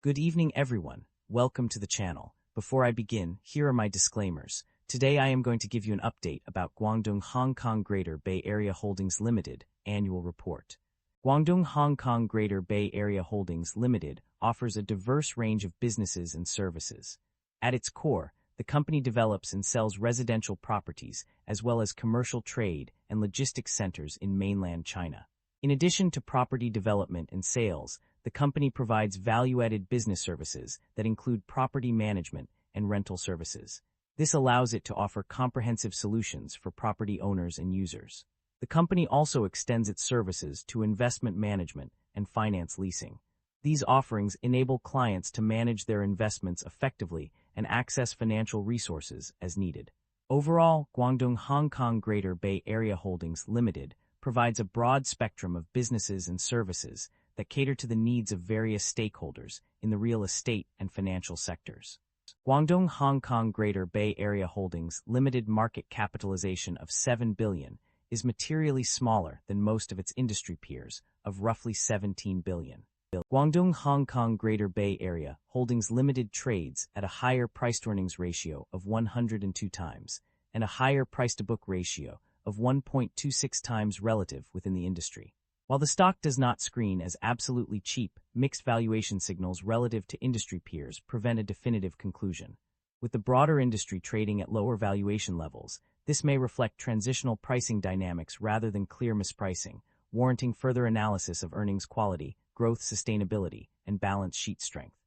Good evening, everyone. Welcome to the channel. Before I begin, here are my disclaimers. Today I am going to give you an update about Guangdong Hong Kong Greater Bay Area Holdings Limited Annual Report. Guangdong Hong Kong Greater Bay Area Holdings Limited offers a diverse range of businesses and services. At its core, the company develops and sells residential properties as well as commercial trade and logistics centers in mainland China. In addition to property development and sales, the company provides value-added business services that include property management and rental services. This allows it to offer comprehensive solutions for property owners and users. The company also extends its services to investment management and finance leasing. These offerings enable clients to manage their investments effectively and access financial resources as needed. Overall, Guangdong Hong Kong Greater Bay Area Holdings Limited provides a broad spectrum of businesses and services that cater to the needs of various stakeholders in the real estate and financial sectors. Guangdong Hong Kong Greater Bay Area Holdings Limited market capitalization of $7 billion is materially smaller than most of its industry peers of roughly $17 billion. Guangdong Hong Kong Greater Bay Area Holdings Limited trades at a higher price-to-earnings ratio of 102 times and a higher price-to-book ratio of 1.26 times relative within the industry. While the stock does not screen as absolutely cheap, mixed valuation signals relative to industry peers prevent a definitive conclusion. With the broader industry trading at lower valuation levels, this may reflect transitional pricing dynamics rather than clear mispricing, warranting further analysis of earnings quality, growth sustainability, and balance sheet strength.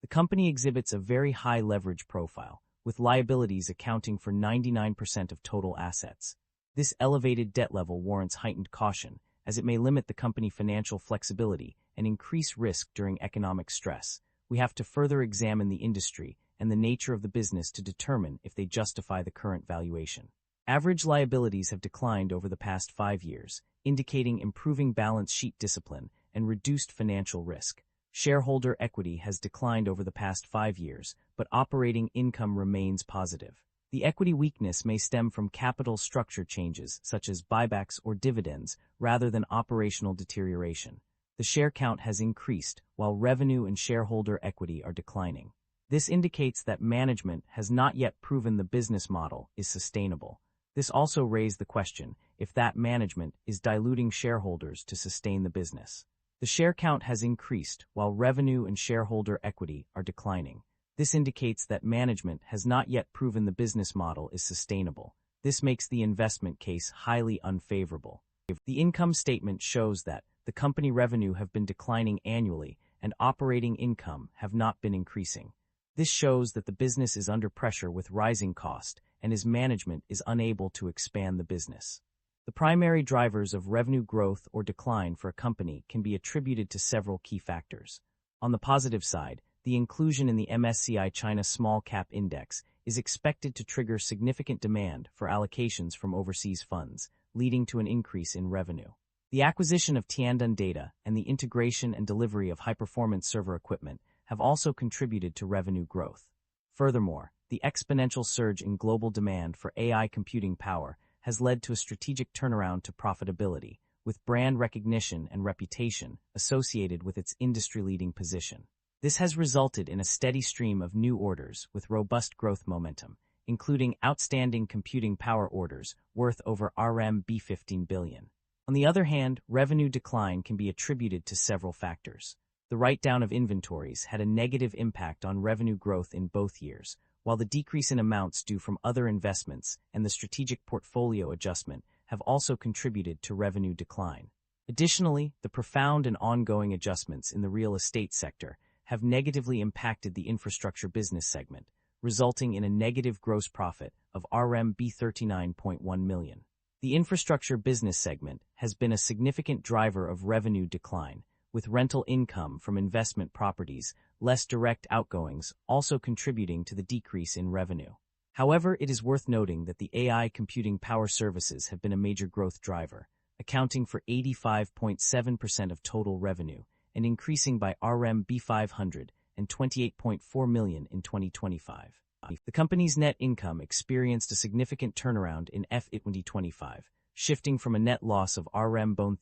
The company exhibits a very high leverage profile, with liabilities accounting for 99% of total assets. This elevated debt level warrants heightened caution, as it may limit the company's financial flexibility and increase risk during economic stress. We have to further examine the industry and the nature of the business to determine if they justify the current valuation. Average liabilities have declined over the past 5 years, indicating improving balance sheet discipline and reduced financial risk. Shareholder equity has declined over the past 5 years, but operating income remains positive. The equity weakness may stem from capital structure changes such as buybacks or dividends rather than operational deterioration. The share count has increased while revenue and shareholder equity are declining. This indicates that management has not yet proven the business model is sustainable. This also raised the question if that management is diluting shareholders to sustain the business. The share count has increased while revenue and shareholder equity are declining. This indicates that management has not yet proven the business model is sustainable. This makes the investment case highly unfavorable. The income statement shows that the company revenue have been declining annually and operating income have not been increasing. This shows that the business is under pressure with rising cost and its management is unable to expand the business. The primary drivers of revenue growth or decline for a company can be attributed to several key factors. On the positive side, the inclusion in the MSCI China Small Cap Index is expected to trigger significant demand for allocations from overseas funds, leading to an increase in revenue. The acquisition of Tiandun Data and the integration and delivery of high-performance server equipment have also contributed to revenue growth. Furthermore, the exponential surge in global demand for AI computing power has led to a strategic turnaround to profitability, with brand recognition and reputation associated with its industry-leading position. This has resulted in a steady stream of new orders with robust growth momentum, including outstanding computing power orders worth over RMB 15 billion. On the other hand, revenue decline can be attributed to several factors. The write-down of inventories had a negative impact on revenue growth in both years, while the decrease in amounts due from other investments and the strategic portfolio adjustment have also contributed to revenue decline. Additionally, the profound and ongoing adjustments in the real estate sector have negatively impacted the infrastructure business segment, resulting in a negative gross profit of RMB 39.1 million. The infrastructure business segment has been a significant driver of revenue decline, with rental income from investment properties, less direct outgoings, also contributing to the decrease in revenue. However, it is worth noting that the AI computing power services have been a major growth driver, accounting for 85.7% of total revenue, and increasing by RMB 528.4 million in 2025. The company's net income experienced a significant turnaround in FY 2025, shifting from a net loss of RMB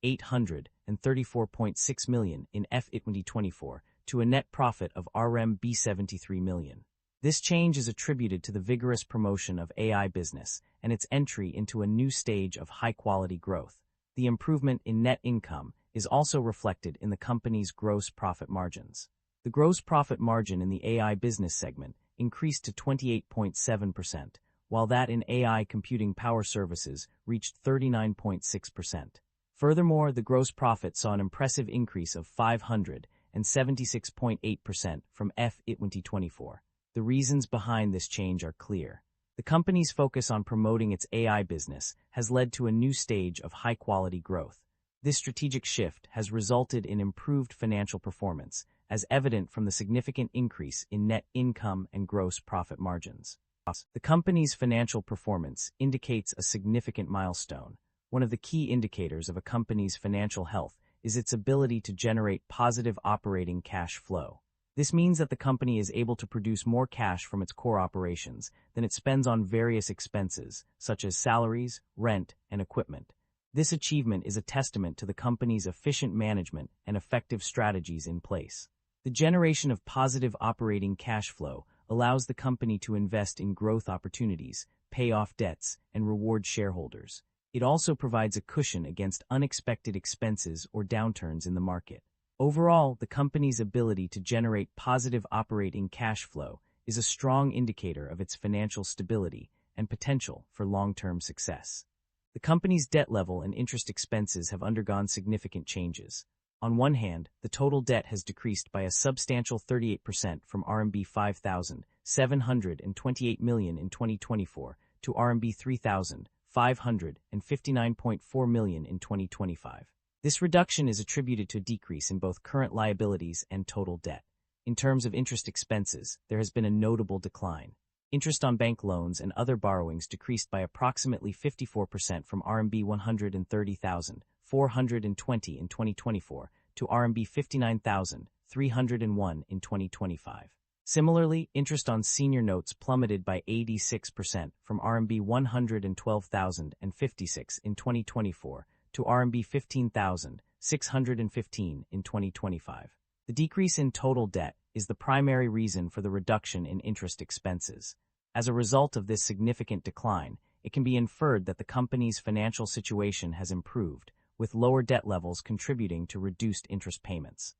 1,834.6 million in FY 2024 to a net profit of RMB 73 million. This change is attributed to the vigorous promotion of AI business and its entry into a new stage of high-quality growth. The improvement in net income is also reflected in the company's gross profit margins. The gross profit margin in the AI business segment increased to 28.7%, while that in AI computing power services reached 39.6%. Furthermore, the gross profit saw an impressive increase of 576.8% from FY 2024. The reasons behind this change are clear. The company's focus on promoting its AI business has led to a new stage of high-quality growth. This strategic shift has resulted in improved financial performance, as evident from the significant increase in net income and gross profit margins. The company's financial performance indicates a significant milestone. One of the key indicators of a company's financial health is its ability to generate positive operating cash flow. This means that the company is able to produce more cash from its core operations than it spends on various expenses, such as salaries, rent, and equipment. This achievement is a testament to the company's efficient management and effective strategies in place. The generation of positive operating cash flow allows the company to invest in growth opportunities, pay off debts, and reward shareholders. It also provides a cushion against unexpected expenses or downturns in the market. Overall, the company's ability to generate positive operating cash flow is a strong indicator of its financial stability and potential for long-term success. The company's debt level and interest expenses have undergone significant changes. On one hand, the total debt has decreased by a substantial 38% from RMB 5,728 million in 2024 to RMB 3,559.4 million in 2025. This reduction is attributed to a decrease in both current liabilities and total debt. In terms of interest expenses, there has been a notable decline. Interest on bank loans and other borrowings decreased by approximately 54% from RMB 130,420 in 2024 to RMB 59,301 in 2025. Similarly, interest on senior notes plummeted by 86% from RMB 112,056 in 2024 to RMB 15,615 in 2025. The decrease in total debt is the primary reason for the reduction in interest expenses. As a result of this significant decline, it can be inferred that the company's financial situation has improved, with lower debt levels contributing to reduced interest payments.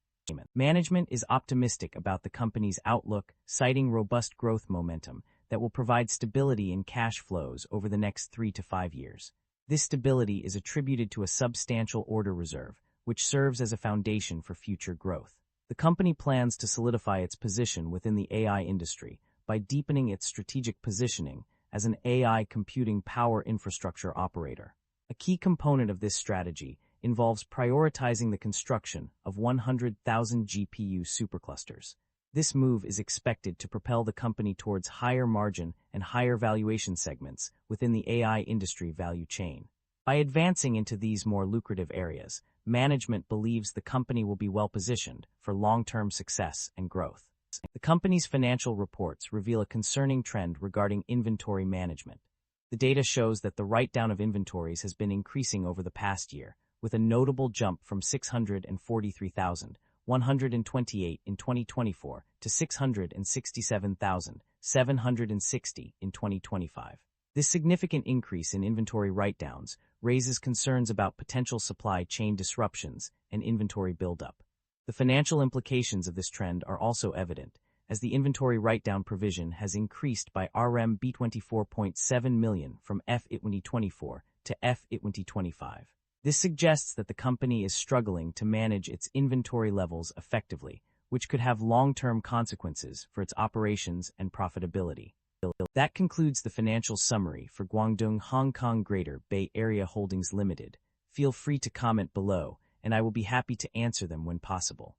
Management is optimistic about the company's outlook, citing robust growth momentum that will provide stability in cash flows over the next 3 to 5 years. This stability is attributed to a substantial order reserve, which serves as a foundation for future growth. The company plans to solidify its position within the AI industry by deepening its strategic positioning as an AI computing power infrastructure operator. A key component of this strategy involves prioritizing the construction of 100,000 GPU superclusters. This move is expected to propel the company towards higher margin and higher valuation segments within the AI industry value chain. By advancing into these more lucrative areas, management believes the company will be well-positioned for long-term success and growth. The company's financial reports reveal a concerning trend regarding inventory management. The data shows that the write-down of inventories has been increasing over the past year, with a notable jump from 643,128 in 2024 to 667,760 in 2025. This significant increase in inventory write-downs raises concerns about potential supply chain disruptions and inventory buildup. The financial implications of this trend are also evident, as the inventory write-down provision has increased by RMB 24.7 million from FY 2024 to FY 2025. This suggests that the company is struggling to manage its inventory levels effectively, which could have long-term consequences for its operations and profitability. That concludes the financial summary for Guangdong Hong Kong Greater Bay Area Holdings Limited. Feel free to comment below, and I will be happy to answer them when possible.